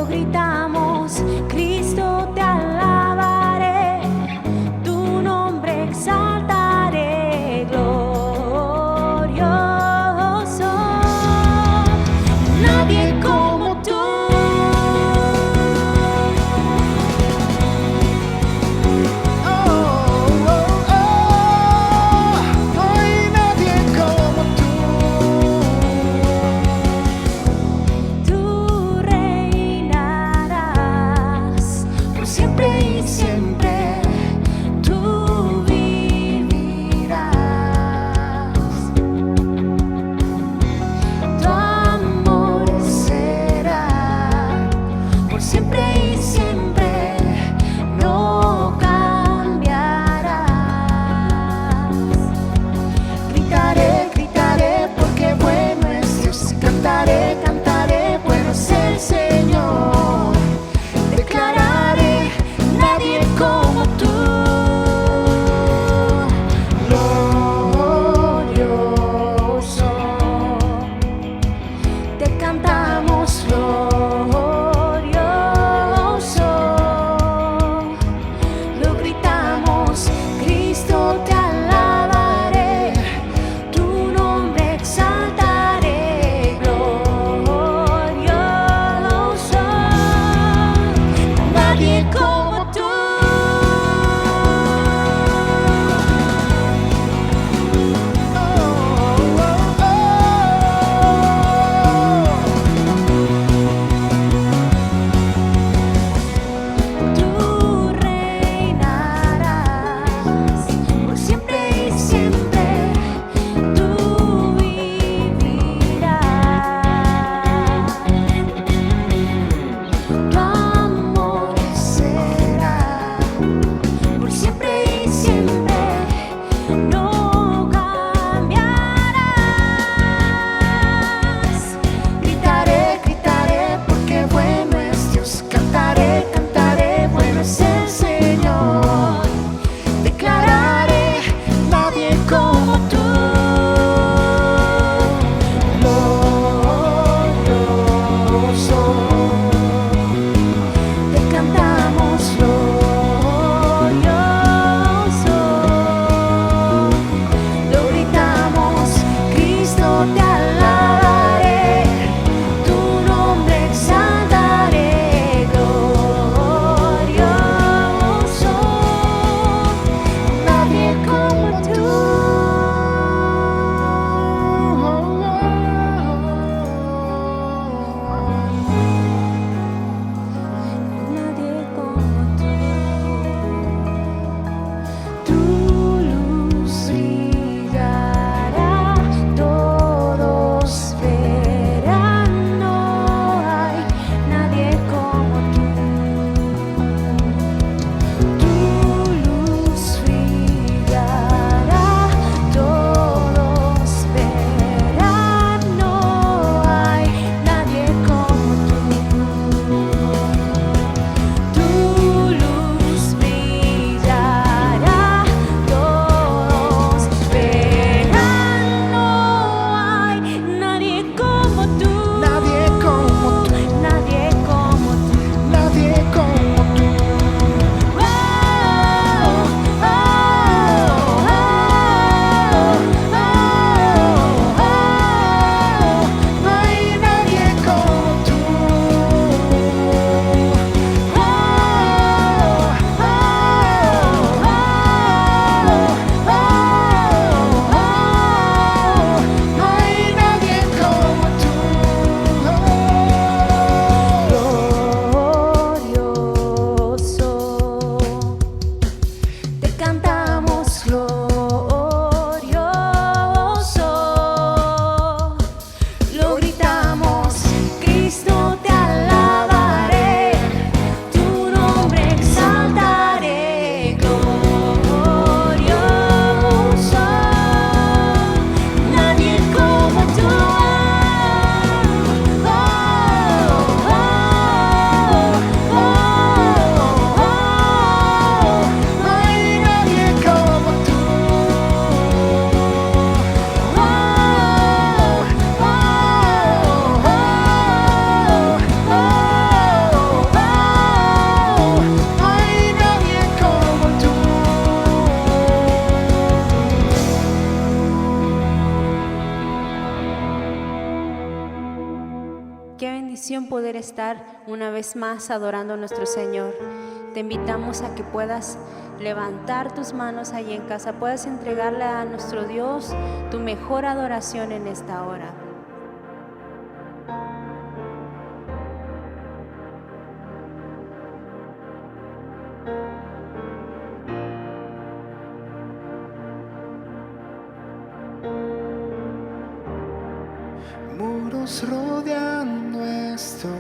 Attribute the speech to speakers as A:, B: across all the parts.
A: gritamos, Cristo te alabaré, tu nombre exaltaré, glorioso. Nadie como tú. Cantamos glorioso. poder estar una vez más adorando a nuestro Señor. Te invitamos a que puedas levantar tus manos ahí en casa, puedas entregarle a nuestro Dios tu mejor adoración en esta hora.
B: Muros rodeando estoy,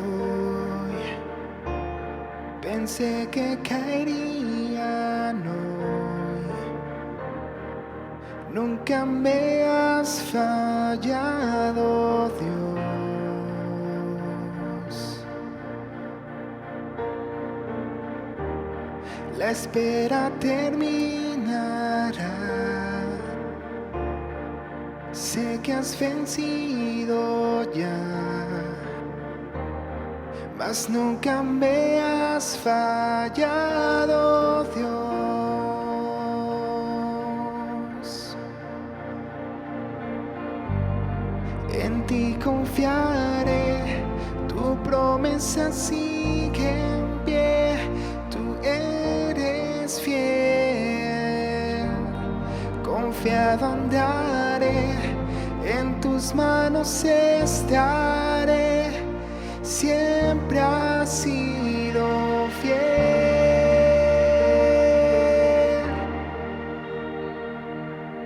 B: pensé que caerían hoy. Nunca me has fallado, Dios. La espera terminará. Sé que has vencido ya, mas nunca me has fallado, Dios. En ti confiaré, tu promesa sigue en pie, tú eres fiel. Confiado andaré, en tus manos estaré, siempre has sido fiel.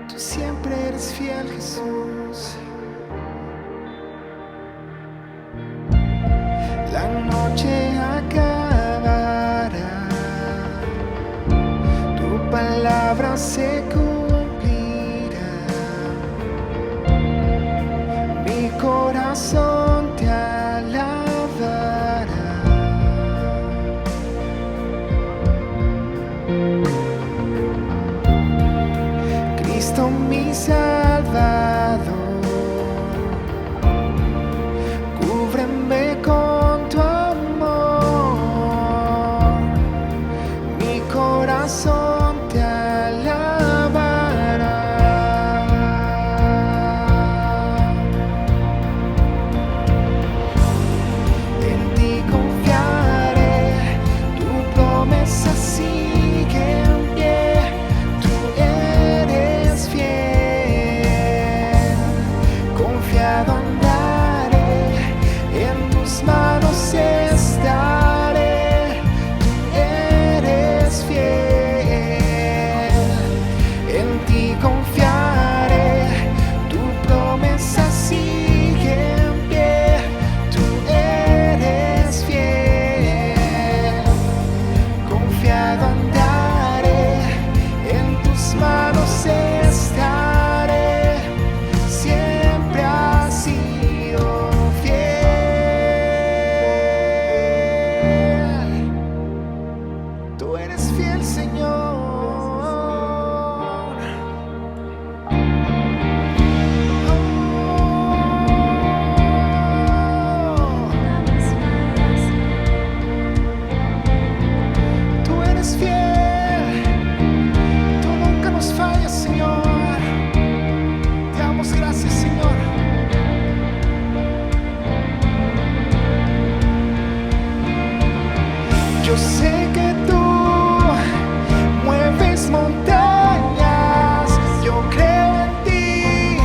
B: Tú siempre eres fiel, Jesús. La noche acabará, tu palabra se cumplirá. Mi corazón te alabará. Cristo mi Salvador, cúbreme con tu amor. Mi corazón te alabará. En ti confiaré, tu promesa sigue en pie, tú eres fiel. Confiado andaré, en tus manos estaré, tú eres fiel. En ti confiaré, tu promesa sigue en pie, tú eres fiel. Confiado andaré, en tus manos estaré, siempre has sido fiel. Tú eres fiel, Señor. Tú eres fiel, tú nunca nos fallas, Señor. Te damos gracias, Señor. Yo sé que tú mueves montañas, yo creo en ti,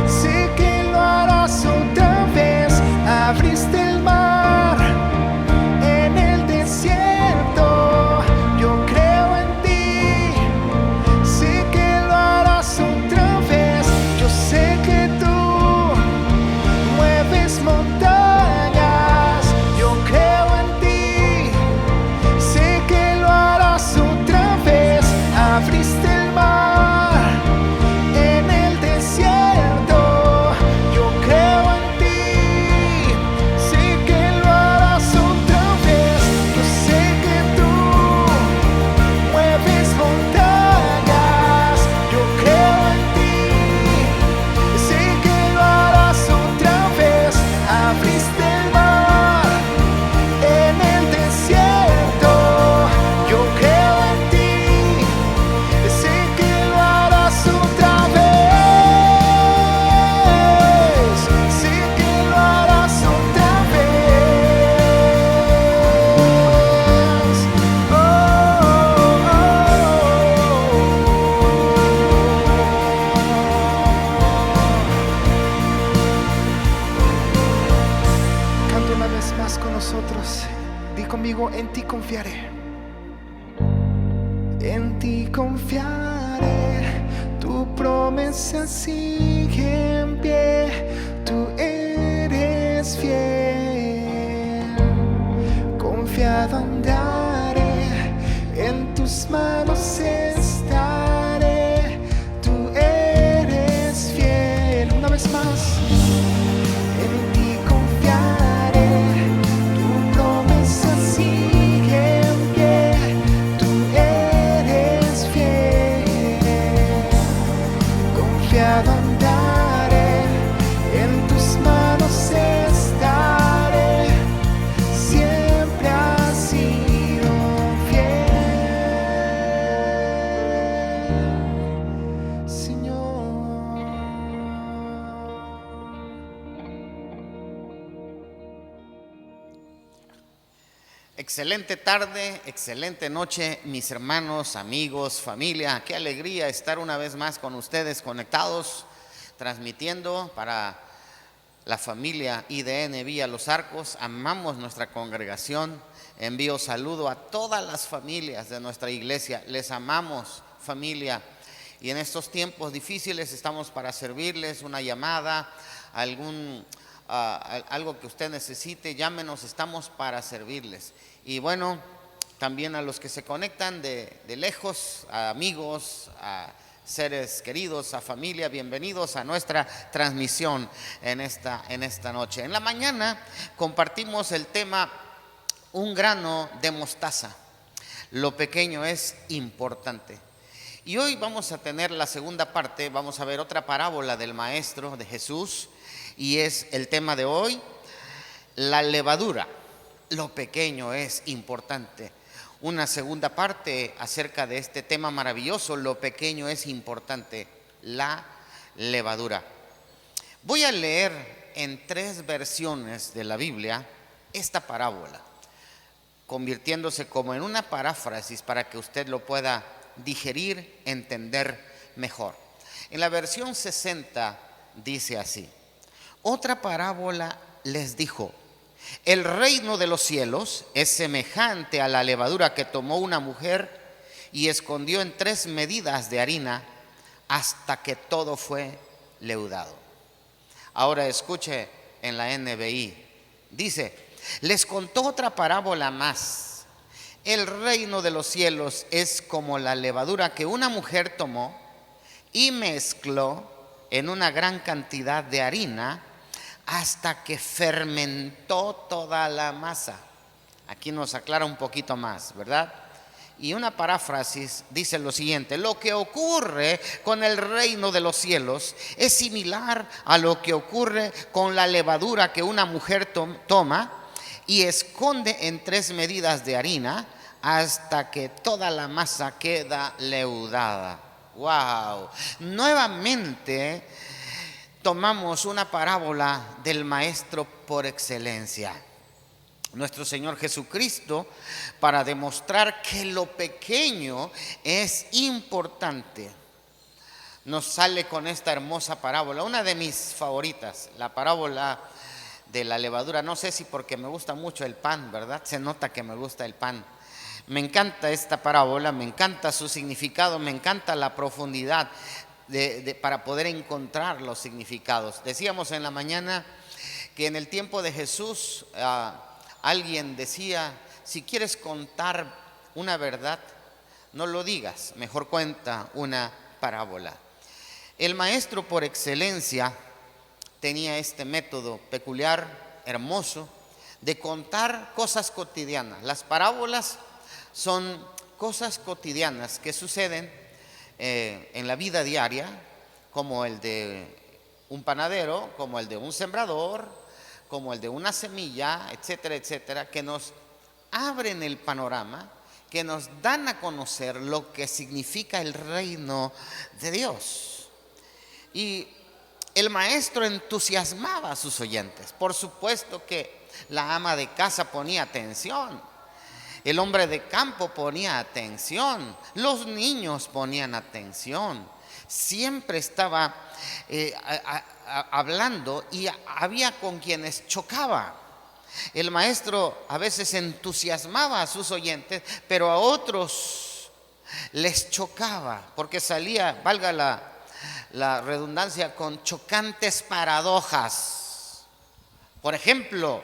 B: sé que lo harás otra vez. Abriste el mar en el desierto, yo creo en ti, sé que lo harás otra vez. Yo sé que tú mueves montañas, yo creo en ti, Di conmigo, en ti confiaré. En ti confiaré, tu promesa sigue en pie, tú eres fiel. Confiado andaré, en tus manos estaré, tú eres fiel. Una vez más. En ti confiaré, tu promesa sigue en pie, tú eres fiel. Confiado andaré, en tus manos estaré, siempre has sido fiel, Señor.
C: Excelente tarde, excelente noche, mis hermanos, amigos, familia. Qué alegría estar una vez más con ustedes conectados, transmitiendo para la familia IDN Villa Los Arcos. Amamos nuestra congregación. Envío saludo a todas las familias de nuestra iglesia. Les amamos, familia. Y en estos tiempos difíciles estamos para servirles. Una llamada, algo que usted necesite, llámenos, estamos para servirles. Y bueno, también a los que se conectan de lejos, a amigos, a seres queridos, a familia, bienvenidos a nuestra transmisión en esta noche. En la mañana compartimos el tema un grano de mostaza. Lo pequeño es importante. Y hoy vamos a tener la segunda parte, vamos a ver otra parábola del Maestro, de Jesús, y es el tema de hoy, la levadura. Lo pequeño es importante. Una segunda parte acerca de este tema maravilloso, lo pequeño es importante, la levadura. Voy a leer en 3 versiones de la Biblia esta parábola, convirtiéndose como en una paráfrasis para que usted lo pueda digerir, entender mejor. En la versión 60 dice así: otra parábola les dijo: el reino de los cielos es semejante a la levadura que tomó una mujer y escondió en 3 medidas de harina hasta que todo fue leudado. Ahora escuche en la NBI. Dice: les contó otra parábola más. El reino de los cielos es como la levadura que una mujer tomó y mezcló en una gran cantidad de harina hasta que fermentó toda la masa. Aquí nos aclara un poquito más, ¿verdad? Y una paráfrasis dice lo siguiente: lo que ocurre con el reino de los cielos es similar a lo que ocurre con la levadura que una mujer toma y esconde en 3 medidas de harina hasta que toda la masa queda leudada. ¡Wow! Nuevamente tomamos una parábola del Maestro por excelencia, nuestro Señor Jesucristo, para demostrar que lo pequeño es importante. Nos sale con esta hermosa parábola, una de mis favoritas, la parábola de la levadura. No sé si porque me gusta mucho el pan, ¿verdad? Se nota que me gusta el pan. Me encanta esta parábola, me encanta su significado, me encanta la profundidad para poder encontrar los significados. Decíamos en la mañana que en el tiempo de Jesús alguien decía: si quieres contar una verdad, no lo digas, mejor cuenta una parábola. El Maestro por excelencia tenía este método peculiar, hermoso, de contar cosas cotidianas. Las parábolas son cosas cotidianas que suceden en la vida diaria, como el de un panadero, como el de un sembrador, como el de una semilla, etcétera, etcétera, que nos abren el panorama, que nos dan a conocer lo que significa el reino de Dios. Y el Maestro entusiasmaba a sus oyentes. Por supuesto que la ama de casa ponía atención, el hombre de campo ponía atención, los niños ponían atención. Siempre estaba hablando y había con quienes chocaba. El maestro a veces entusiasmaba a sus oyentes, pero a otros les chocaba, porque salía, valga la redundancia, con chocantes paradojas. Por ejemplo,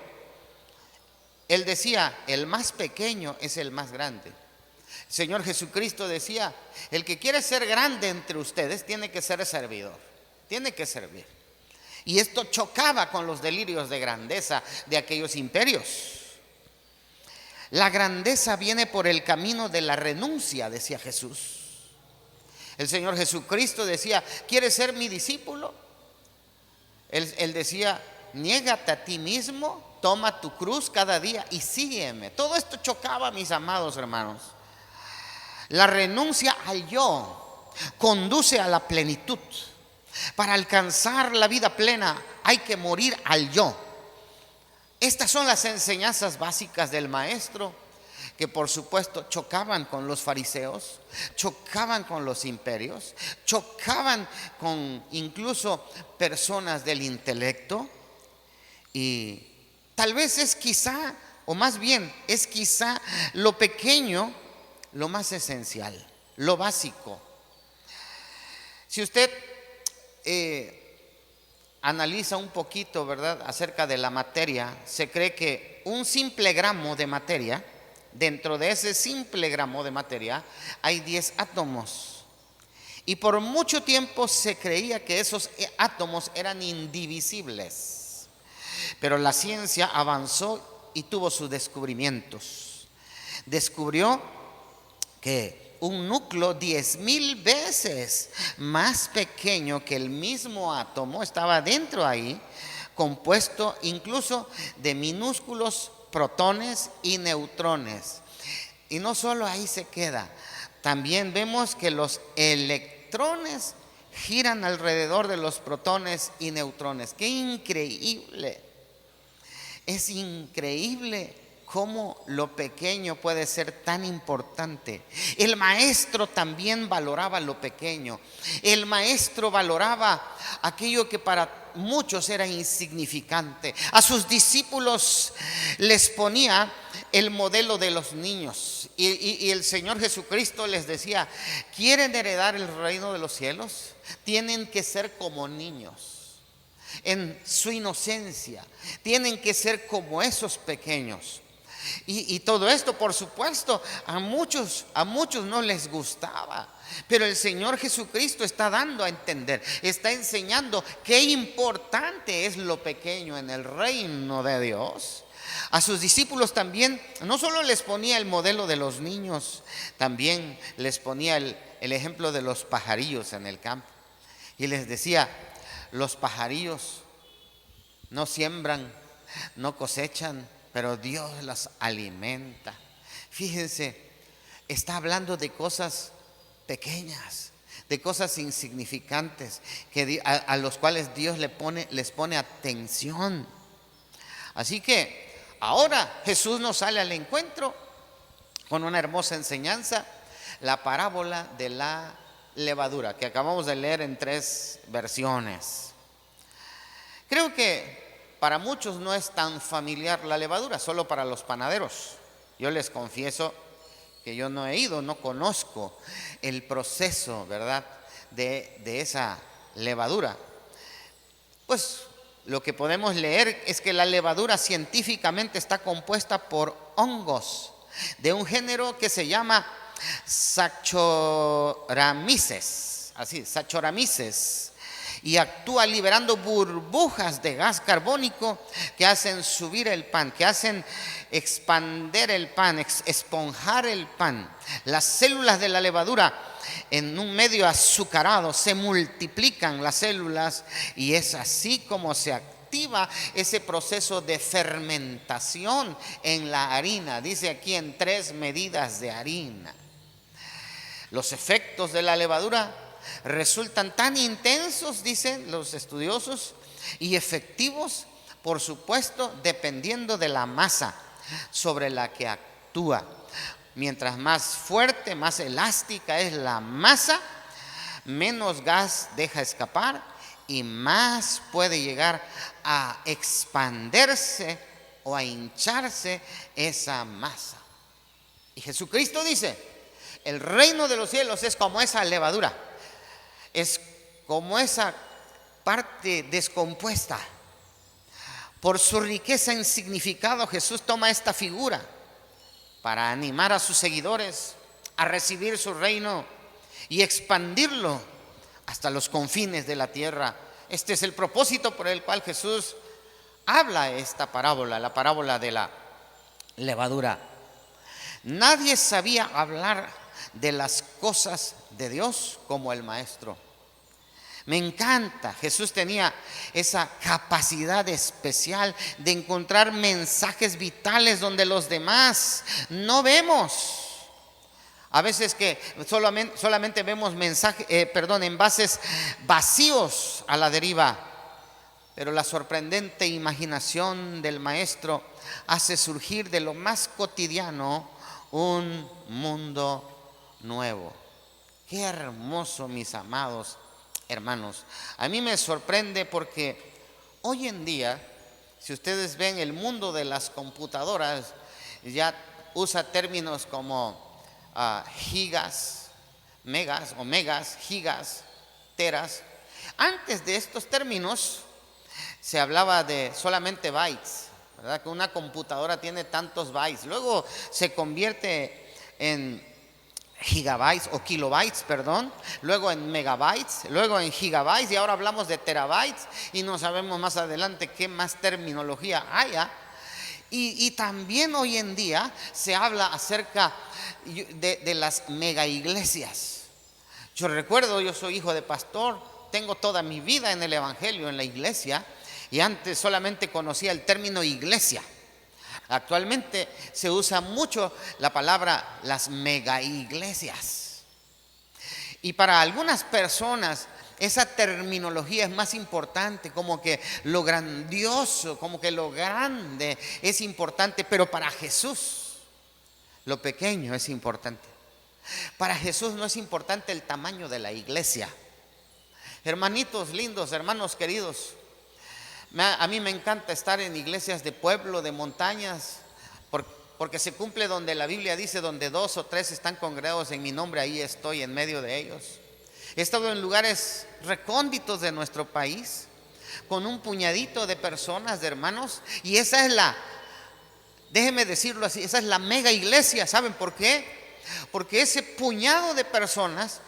C: él decía, el más pequeño es el más grande. El Señor Jesucristo decía, el que quiere ser grande entre ustedes tiene que ser servidor, tiene que servir. Y esto chocaba con los delirios de grandeza de aquellos imperios. La grandeza viene por el camino de la renuncia, decía Jesús. El Señor Jesucristo decía, ¿quieres ser mi discípulo? Él decía, niégate a ti mismo, toma tu cruz cada día y sígueme. Todo esto chocaba, mis amados hermanos. La renuncia al yo conduce a la plenitud. Para alcanzar la vida plena hay que morir al yo. Estas son las enseñanzas básicas del maestro, que por supuesto chocaban con los fariseos, chocaban con los imperios, chocaban con incluso personas del intelecto. Y tal vez es quizá, o más bien es quizá lo pequeño, lo más esencial, lo básico. Si usted analiza un poquito, ¿verdad?, acerca de la materia, se cree que un simple gramo de materia, dentro de ese simple gramo de materia hay 10 átomos. Y por mucho tiempo se creía que esos átomos eran indivisibles. Pero la ciencia avanzó y tuvo sus descubrimientos. Descubrió que un núcleo 10,000 veces más pequeño que el mismo átomo estaba dentro ahí, compuesto incluso de minúsculos protones y neutrones. Y no solo ahí se queda, también vemos que los electrones giran alrededor de los protones y neutrones. ¡Qué increíble! Es increíble cómo lo pequeño puede ser tan importante. El maestro también valoraba lo pequeño. El maestro valoraba aquello que para muchos era insignificante. A sus discípulos les ponía el modelo de los niños. Y el Señor Jesucristo les decía, ¿quieren heredar el reino de los cielos? Tienen que ser como niños, en su inocencia. Tienen que ser como esos pequeños. Y todo esto, por supuesto, a muchos no les gustaba. Pero el Señor Jesucristo está dando a entender, está enseñando qué importante es lo pequeño en el reino de Dios. A sus discípulos también no solo les ponía el modelo de los niños, también les ponía el ejemplo de los pajarillos en el campo. Y les decía, los pajarillos no siembran, no cosechan, pero Dios las alimenta. Fíjense, está hablando de cosas pequeñas, de cosas insignificantes, a los cuales Dios les pone atención. Así que ahora Jesús nos sale al encuentro con una hermosa enseñanza, la parábola de la levadura, que acabamos de leer en 3 versiones. Creo que para muchos no es tan familiar la levadura, solo para los panaderos. Yo les confieso que yo no he ido, no conozco el proceso, ¿verdad?, de esa levadura. Pues lo que podemos leer es que la levadura científicamente está compuesta por hongos de un género que se llama Saccharomyces, así, Saccharomyces. Y actúa liberando burbujas de gas carbónico que hacen subir el pan, que hacen expander el pan, esponjar el pan. Las células de la levadura en un medio azucarado se multiplican las células y es así como se activa ese proceso de fermentación en la harina. Dice aquí en 3 medidas de harina. Los efectos de la levadura resultan tan intensos, dicen los estudiosos, y efectivos, por supuesto, dependiendo de la masa sobre la que actúa. Mientras más fuerte, más elástica es la masa, menos gas deja escapar y más puede llegar a expandirse o a hincharse esa masa. Y Jesucristo dice, el reino de los cielos es como esa levadura, es como esa parte descompuesta. Por su riqueza en significado, Jesús toma esta figura para animar a sus seguidores a recibir su reino y expandirlo hasta los confines de la tierra. Este es el propósito por el cual Jesús habla esta parábola, la parábola de la levadura. Nadie sabía hablar de las cosas de Dios como el maestro. Me encanta, Jesús tenía esa capacidad especial de encontrar mensajes vitales donde los demás no vemos. A veces que solamente vemos envases vacíos a la deriva, pero la sorprendente imaginación del maestro hace surgir de lo más cotidiano un mundo nuevo. Qué hermoso, mis amados hermanos. A mí me sorprende porque hoy en día, si ustedes ven el mundo de las computadoras, ya usa términos como gigas, megas, gigas, teras. Antes de estos términos se hablaba de solamente bytes, ¿verdad? Que una computadora tiene tantos bytes. Luego se convierte en gigabytes o kilobytes, luego en megabytes, luego en gigabytes, y ahora hablamos de terabytes y no sabemos más adelante qué más terminología haya. Y también hoy en día se habla acerca de las mega iglesias. Yo recuerdo, yo soy hijo de pastor, tengo toda mi vida en el evangelio, en la iglesia, y antes solamente conocía el término iglesia. Actualmente se usa mucho la palabra las mega iglesias. Y para algunas personas esa terminología es más importante, como que lo grandioso, como que lo grande es importante, pero para Jesús lo pequeño es importante. Para Jesús no es importante el tamaño de la iglesia. Hermanitos lindos, hermanos queridos, a mí me encanta estar en iglesias de pueblo, de montañas, porque se cumple donde la Biblia dice, donde 2 o 3 están congregados en mi nombre, ahí estoy en medio de ellos. He estado en lugares recónditos de nuestro país con un puñadito de personas, de hermanos, y esa es déjeme decirlo así, esa es la mega iglesia. ¿Saben por qué? Porque ese puñado de personas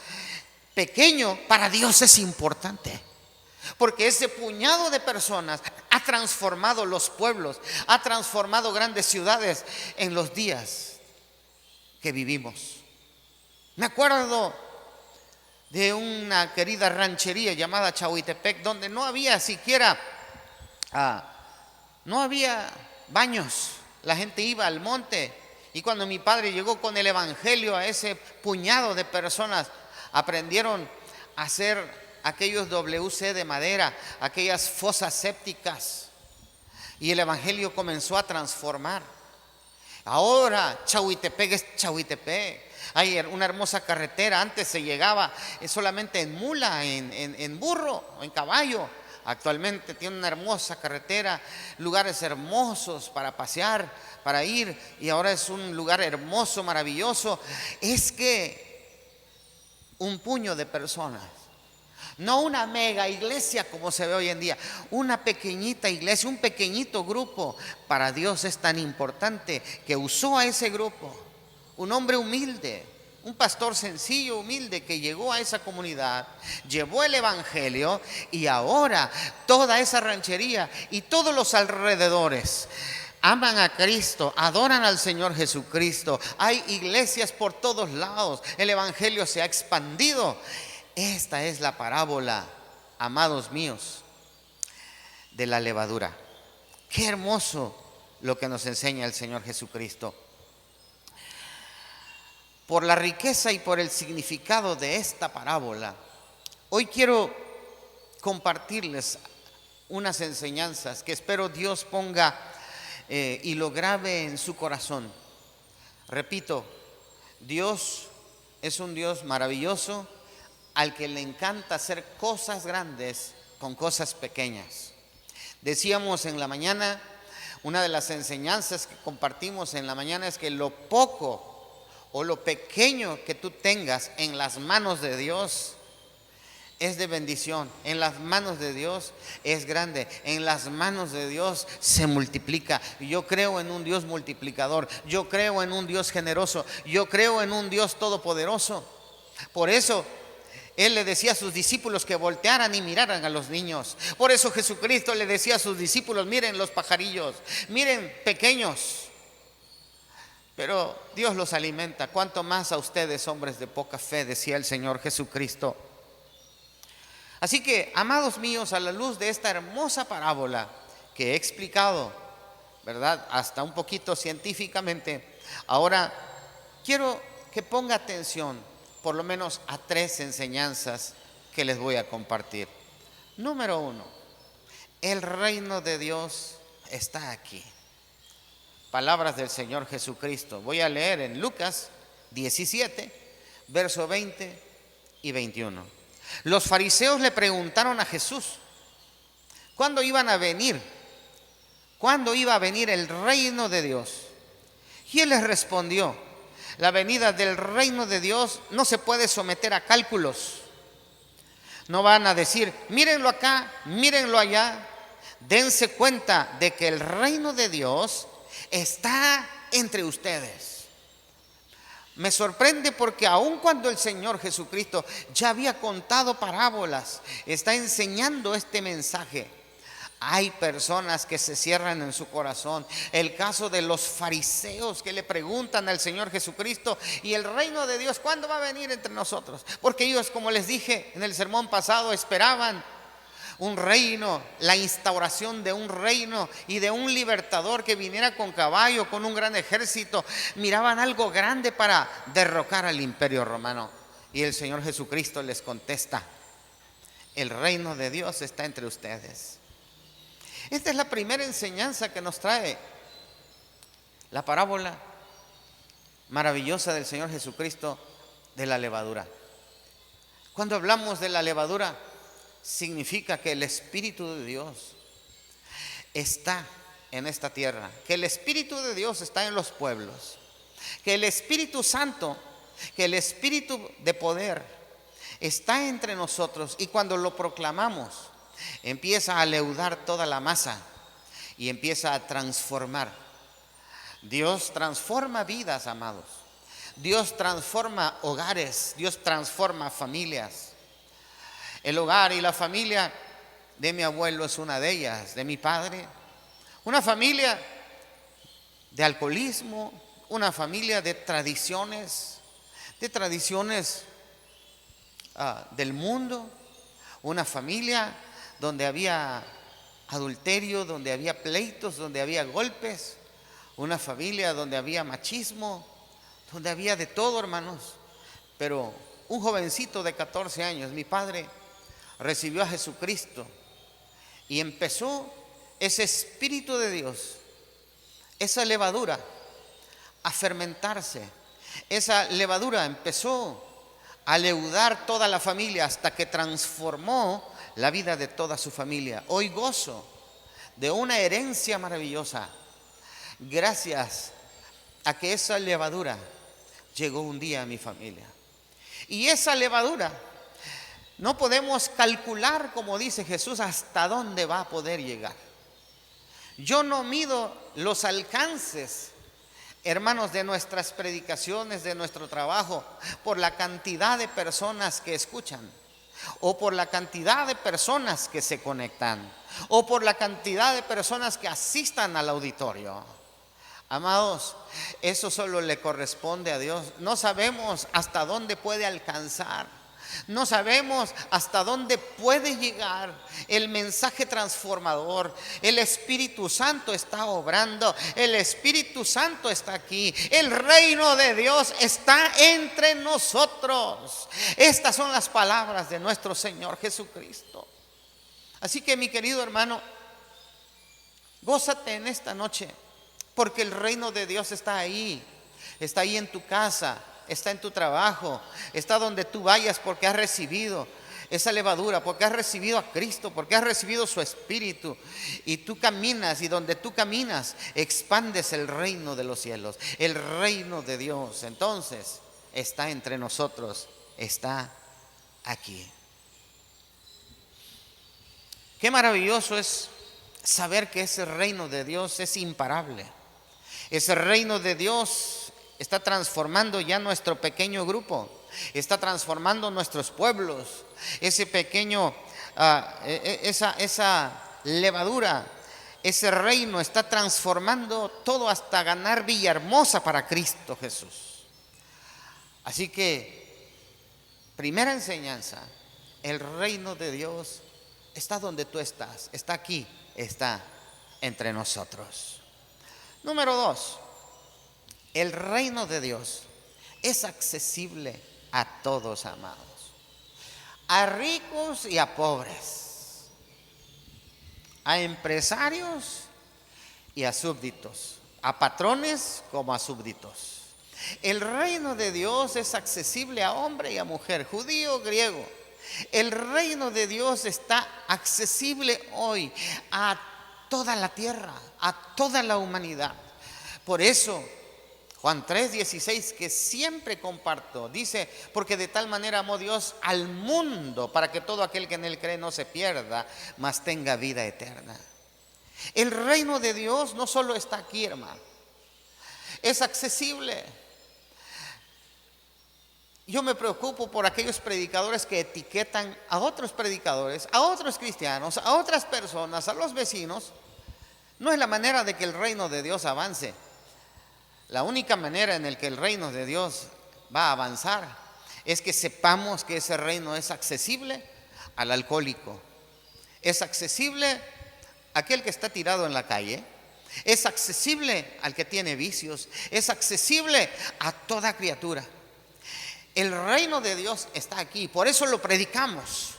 C: pequeño para Dios es importante. Porque ese puñado de personas ha transformado los pueblos, ha transformado grandes ciudades en los días que vivimos. Me acuerdo de una querida ranchería llamada Chahuitepec, donde no había siquiera, no había baños. La gente iba al monte, y cuando mi padre llegó con el evangelio a ese puñado de personas, aprendieron a hacer aquellos WC de madera, aquellas fosas sépticas, y el evangelio comenzó a transformar. Ahora Chahuitepec es Chahuitepec. Hay una hermosa carretera. Antes se llegaba solamente en mula, en burro o en caballo. Actualmente tiene una hermosa carretera, lugares hermosos para pasear, para ir, y ahora es un lugar hermoso, maravilloso. Es que un puño de personas, no una mega iglesia como se ve hoy en día, una pequeñita iglesia, un pequeñito grupo, para Dios es tan importante que usó a ese grupo. Un hombre humilde, un pastor sencillo, humilde, que llegó a esa comunidad, llevó el evangelio, y ahora toda esa ranchería y todos los alrededores aman a Cristo, adoran al Señor Jesucristo. Hay iglesias por todos lados, el evangelio se ha expandido. Esta es la parábola, amados míos, de la levadura. Qué hermoso lo que nos enseña el Señor Jesucristo. Por la riqueza y por el significado de esta parábola, hoy quiero compartirles unas enseñanzas que espero Dios ponga y lo grabe en su corazón. Repito, Dios es un Dios maravilloso, al que le encanta hacer cosas grandes con cosas pequeñas. Decíamos en la mañana, Una de las enseñanzas que compartimos en la mañana es que lo poco o lo pequeño que tú tengas en las manos de Dios es de bendición. En las manos de Dios es grande. En las manos de Dios se multiplica. Yo creo en un Dios multiplicador. Yo creo en un Dios generoso. Yo creo en un Dios todopoderoso. Por eso Él le decía a sus discípulos que voltearan y miraran a los niños. Por eso Jesucristo le decía a sus discípulos: miren los pajarillos, miren pequeños, pero Dios los alimenta. Cuánto más a ustedes, hombres de poca fe, decía el Señor Jesucristo. Así que, amados míos, a la luz de esta hermosa parábola que he explicado, ¿verdad?, hasta un poquito científicamente, ahora quiero que ponga atención por lo menos a 3 enseñanzas que les voy a compartir. Número 1, el reino de Dios está aquí. Palabras del Señor Jesucristo. Voy a leer en Lucas 17, verso 20 y 21. Los fariseos le preguntaron a Jesús: ¿cuándo iban a venir? ¿Cuándo iba a venir el reino de Dios? Y Él les respondió: la venida del reino de Dios no se puede someter a cálculos. No van a decir: mírenlo acá, mírenlo allá. Dense cuenta de que el reino de Dios está entre ustedes. Me sorprende porque aun cuando el Señor Jesucristo ya había contado parábolas, está enseñando este mensaje, hay personas que se cierran en su corazón. El caso de los fariseos que le preguntan al Señor Jesucristo: ¿y el reino de Dios cuándo va a venir entre nosotros? Porque ellos, como les dije en el sermón pasado, esperaban un reino, la instauración de un reino y de un libertador que viniera con caballo, con un gran ejército. Miraban algo grande para derrocar al imperio romano. Y el Señor Jesucristo les contesta: el reino de Dios está entre ustedes. Esta es la primera enseñanza que nos trae la parábola maravillosa del Señor Jesucristo de la levadura. Cuando hablamos de la levadura, significa que el Espíritu de Dios está en esta tierra, que el Espíritu de Dios está en los pueblos, que el Espíritu Santo, que el Espíritu de poder está entre nosotros, y cuando lo proclamamos empieza a leudar toda la masa y empieza a transformar. Dios transforma vidas, amados. Dios transforma hogares, Dios transforma familias. El hogar y la familia de mi abuelo es una de ellas, de mi padre. Una familia de alcoholismo, una familia de tradiciones del mundo, una familia donde había adulterio, donde había pleitos, donde había golpes, una familia donde había machismo, donde había de todo, hermanos. Pero un jovencito de 14 años, mi padre, recibió a Jesucristo y empezó ese Espíritu de Dios, esa levadura, a fermentarse. Esa levadura empezó a leudar toda la familia hasta que transformó la vida de toda su familia. Hoy gozo de una herencia maravillosa gracias a que esa levadura llegó un día a mi familia. Y esa levadura no podemos calcular, como dice Jesús, hasta dónde va a poder llegar. Yo no mido los alcances, hermanos, de nuestras predicaciones, de nuestro trabajo, por la cantidad de personas que escuchan, o por la cantidad de personas que se conectan, o por la cantidad de personas que asistan al auditorio. Amados, eso solo le corresponde a Dios. No sabemos hasta dónde puede alcanzar. No sabemos hasta dónde puede llegar el mensaje transformador. El Espíritu Santo está obrando. El Espíritu Santo está aquí. El reino de Dios está entre nosotros. Estas son las palabras de nuestro Señor Jesucristo. Así que, mi querido hermano, gózate en esta noche, porque el reino de Dios está ahí. Está ahí en tu casa, está en tu trabajo, está donde tú vayas, porque has recibido esa levadura, porque has recibido a Cristo, porque has recibido su Espíritu, y tú caminas, y donde tú caminas expandes el reino de los cielos, el reino de Dios. Entonces está entre nosotros, está aquí. Qué maravilloso es saber que ese reino de Dios es imparable. Ese reino de Dios está transformando ya nuestro pequeño grupo, está transformando nuestros pueblos. Ese pequeño, esa levadura, ese reino está transformando todo hasta ganar Villahermosa para Cristo Jesús. Así que, primera enseñanza, el reino de Dios está donde tú estás, está aquí, está entre nosotros. Número 2, el reino de Dios es accesible a todos, amados, a ricos y a pobres, a empresarios y a súbditos, a patrones como a súbditos. El reino de Dios es accesible a hombre y a mujer, judío, griego. El reino de Dios está accesible hoy a toda la tierra, a toda la humanidad. Por eso Juan 3:16, que siempre comparto, dice: porque de tal manera amó Dios al mundo, para que todo aquel que en él cree no se pierda, mas tenga vida eterna. El reino de Dios no solo está aquí, hermano, es accesible. Yo me preocupo por aquellos predicadores que etiquetan a otros predicadores, a otros cristianos, a otras personas, a los vecinos. No es la manera de que el reino de Dios avance. La única manera en la que el reino de Dios va a avanzar es que sepamos que ese reino es accesible al alcohólico, es accesible a aquel que está tirado en la calle, es accesible al que tiene vicios, es accesible a toda criatura. El reino de Dios está aquí, por eso lo predicamos,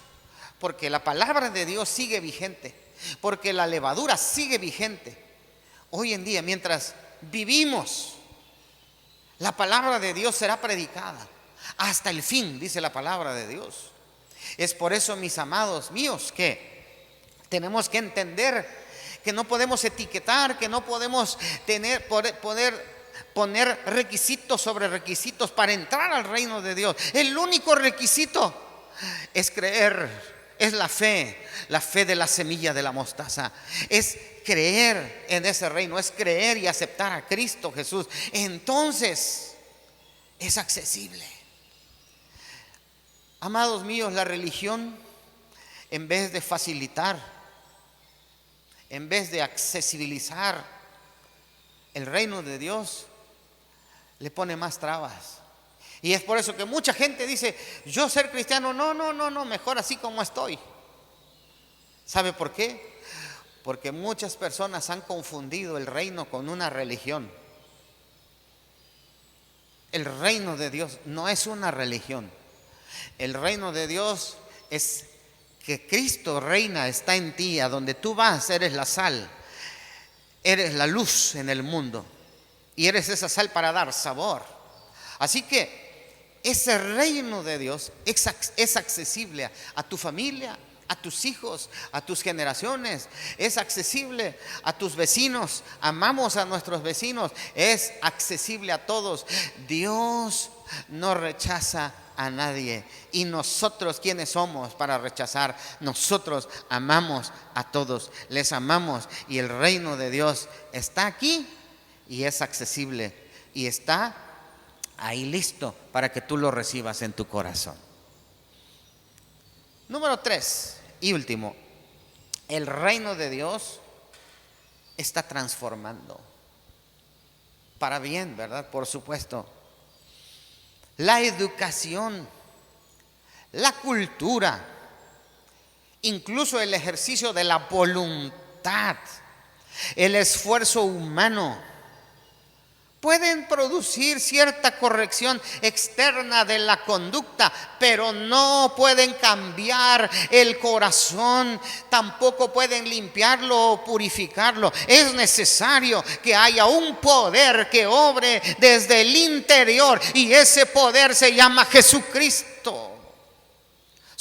C: porque la palabra de Dios sigue vigente, porque la levadura sigue vigente. Hoy en día, mientras vivimos, la palabra de Dios será predicada hasta el fin, dice la palabra de Dios. Es por eso, mis amados míos, que tenemos que entender que no podemos etiquetar, que no podemos poner requisitos sobre requisitos para entrar al reino de Dios. El único requisito es creer, es la fe de la semilla de la mostaza, es creer en ese reino, es creer y aceptar a Cristo Jesús. Entonces es accesible. Amados míos, la religión, en vez de facilitar, en vez de accesibilizar el reino de Dios, le pone más trabas. Y es por eso que mucha gente dice: yo ser cristiano, no, mejor así como estoy. ¿Sabe por qué? Porque muchas personas han confundido el reino con una religión. El reino de Dios no es una religión. El reino de Dios es que Cristo reina, está en ti. A donde tú vas, eres la sal, eres la luz en el mundo, y eres esa sal para dar sabor. Así que ese reino de Dios es accesible a tu familia, a tus hijos, a tus generaciones, es accesible a tus vecinos. Amamos a nuestros vecinos, es accesible a todos. Dios no rechaza a nadie. Y nosotros, ¿quiénes somos para rechazar? Nosotros amamos a todos, les amamos, y el reino de Dios está aquí y es accesible y está ahí listo para que tú lo recibas en tu corazón. Número 3 y último, el reino de Dios está transformando para bien, ¿verdad? Por supuesto. La educación, la cultura, incluso el ejercicio de la voluntad, el esfuerzo humano, pueden producir cierta corrección externa de la conducta, pero no pueden cambiar el corazón, tampoco pueden limpiarlo o purificarlo. Es necesario que haya un poder que obre desde el interior, y ese poder se llama Jesucristo.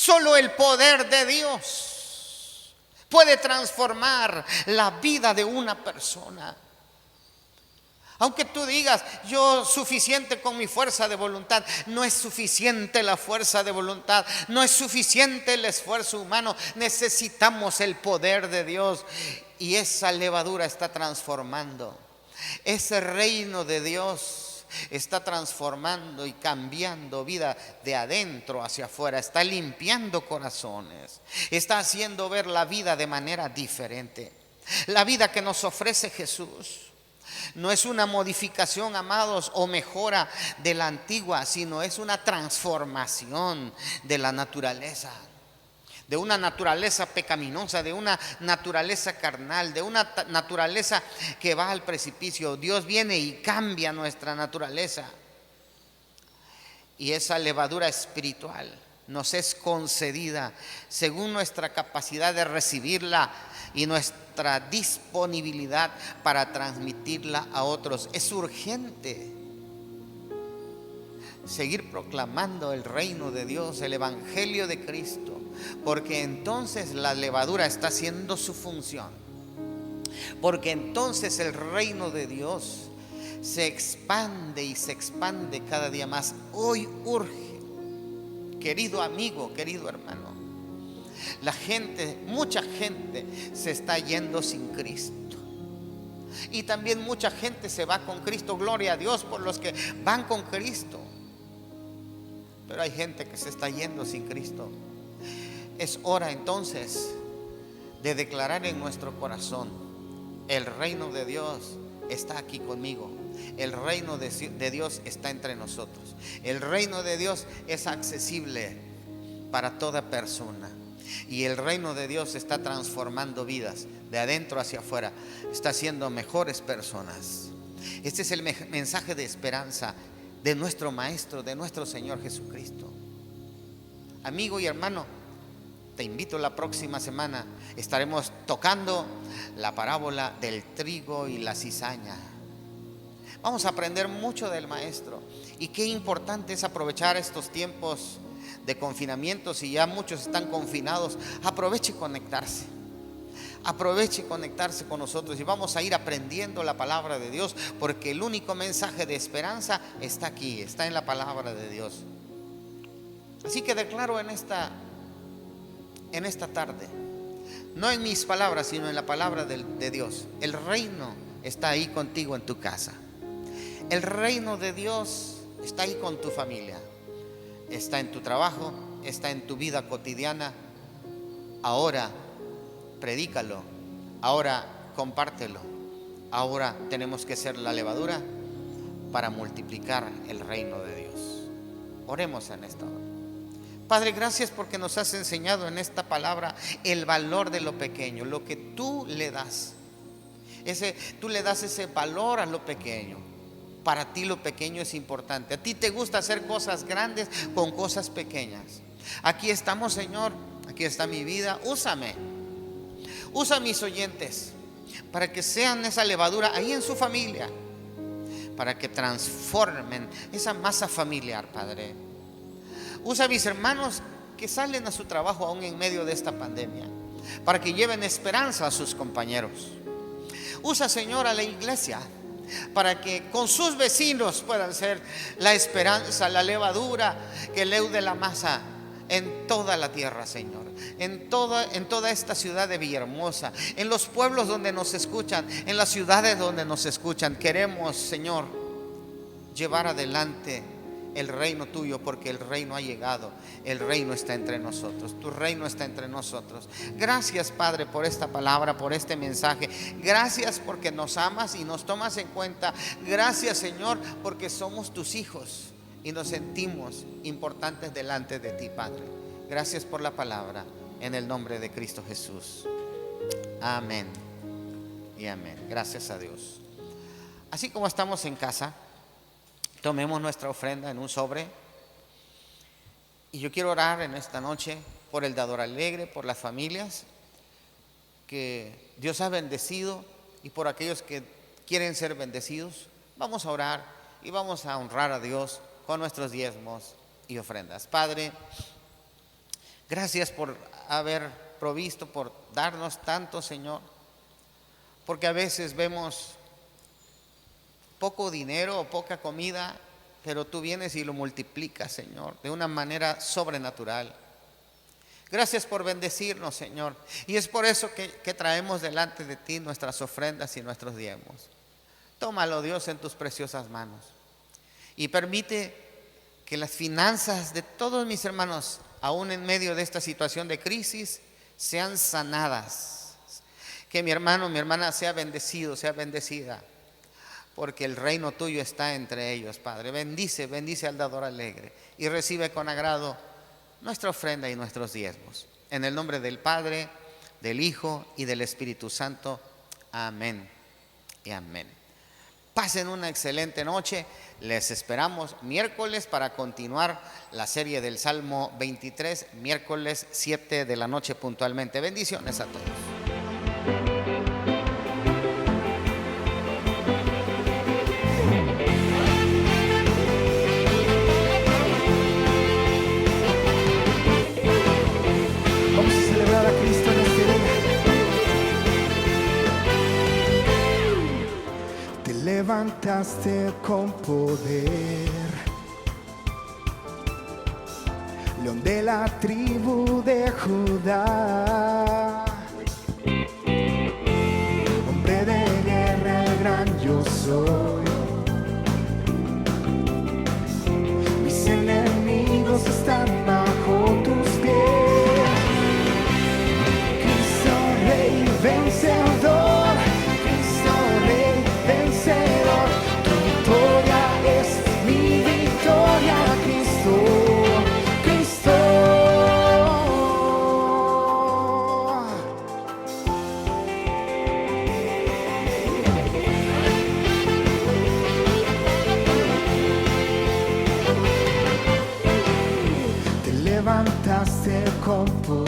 C: Solo el poder de Dios puede transformar la vida de una persona. Aunque tú digas, yo suficiente con mi fuerza de voluntad, no es suficiente la fuerza de voluntad, no es suficiente el esfuerzo humano, necesitamos el poder de Dios. Y esa levadura está transformando, ese reino de Dios está transformando y cambiando vida de adentro hacia afuera, está limpiando corazones, está haciendo ver la vida de manera diferente. La vida que nos ofrece Jesús no es una modificación, amados, o mejora de la antigua, sino es una transformación de la naturaleza, de una naturaleza pecaminosa, de una naturaleza carnal, de una naturaleza que va al precipicio. Dios viene y cambia nuestra naturaleza. Y esa levadura espiritual nos es concedida según nuestra capacidad de recibirla y nuestra disponibilidad para transmitirla a otros. Es urgente seguir proclamando el reino de Dios, el evangelio de Cristo, porque entonces la levadura está haciendo su función, porque entonces el reino de Dios se expande y se expande cada día más. Hoy urge, querido amigo, querido hermano, la gente, mucha gente se está yendo sin Cristo. Y también mucha gente se va con Cristo. Gloria a Dios por los que van con Cristo. Pero hay gente que se está yendo sin Cristo. Es hora entonces de declarar en nuestro corazón: el reino de Dios está aquí conmigo. El reino de Dios está entre nosotros. El reino de Dios es accesible para toda persona. Y el reino de Dios está transformando vidas de adentro hacia afuera. Está haciendo mejores personas. Este es el mensaje de esperanza de nuestro Maestro, de nuestro Señor Jesucristo. Amigo y hermano, te invito la próxima semana. Estaremos tocando la parábola del trigo y la cizaña. Vamos a aprender mucho del Maestro. Y qué importante es aprovechar estos tiempos de confinamiento. Si ya muchos están confinados, aproveche conectarse. Aproveche conectarse con nosotros y vamos a ir aprendiendo la palabra de Dios, porque el único mensaje de esperanza está aquí, está en la palabra de Dios. Así que declaro en esta tarde, no en mis palabras, sino en la palabra de Dios: el reino está ahí contigo en tu casa. El reino de Dios está ahí con tu familia. Está en tu trabajo, está en tu vida cotidiana. Ahora predícalo, ahora compártelo. Ahora tenemos que ser la levadura para multiplicar el reino de Dios. Oremos en esta hora. Padre, gracias porque nos has enseñado en esta palabra el valor de lo pequeño, lo que tú le das. Tú le das ese valor a lo pequeño. Para ti lo pequeño es importante. A ti te gusta hacer cosas grandes con cosas pequeñas. Aquí estamos, Señor. Aquí está mi vida. Úsame. Usa a mis oyentes para que sean esa levadura ahí en su familia, para que transformen esa masa familiar, Padre. Usa a mis hermanos que salen a su trabajo aún en medio de esta pandemia, para que lleven esperanza a sus compañeros. Usa, Señor, a la iglesia para que con sus vecinos puedan ser la esperanza, la levadura que leude la masa en toda la tierra, Señor, en toda esta ciudad de Villahermosa, en los pueblos donde nos escuchan, en las ciudades donde nos escuchan. Queremos, Señor, llevar adelante el reino tuyo, porque el reino ha llegado, el reino está entre nosotros, tu reino está entre nosotros. Gracias, Padre, por esta palabra, por este mensaje. Gracias porque nos amas y nos tomas en cuenta. Gracias, Señor, porque somos tus hijos y nos sentimos importantes delante de ti, Padre. Gracias por la palabra, en el nombre de Cristo Jesús. Amén y amén. Gracias a Dios. Así como estamos en casa, tomemos nuestra ofrenda en un sobre. Y yo quiero orar en esta noche por el dador alegre, por las familias que Dios ha bendecido y por aquellos que quieren ser bendecidos. Vamos a orar y vamos a honrar a Dios con nuestros diezmos y ofrendas. Padre, Gracias por haber provisto, por darnos tanto, Señor, porque a veces vemos poco dinero o poca comida, pero tú vienes y lo multiplicas, Señor, de una manera sobrenatural. Gracias por bendecirnos, Señor, y es por eso que traemos delante de ti nuestras ofrendas y nuestros diezmos. Tómalo, Dios, en tus preciosas manos y permite que las finanzas de todos mis hermanos, aún en medio de esta situación de crisis, sean sanadas. Que mi hermano, mi hermana sea bendecido, sea bendecida, porque el reino tuyo está entre ellos, Padre. Bendice, bendice al dador alegre y recibe con agrado nuestra ofrenda y nuestros diezmos. En el nombre del Padre, del Hijo y del Espíritu Santo. Amén y amén. Pasen una excelente noche. Les esperamos miércoles para continuar la serie del Salmo 23, miércoles 7 de la noche puntualmente. Bendiciones a todos.
B: Vamos a celebrar a Cristo en este día. Te levantaste con poder, león de la tribu de Judá, hombre de guerra, el gran yo soy. Mis enemigos están bajo tus pies. Cristo Rey vencedor, Cristo Rey vencedor. Tu victoria es mi victoria, Cristo, Cristo. Te levantaste con poder,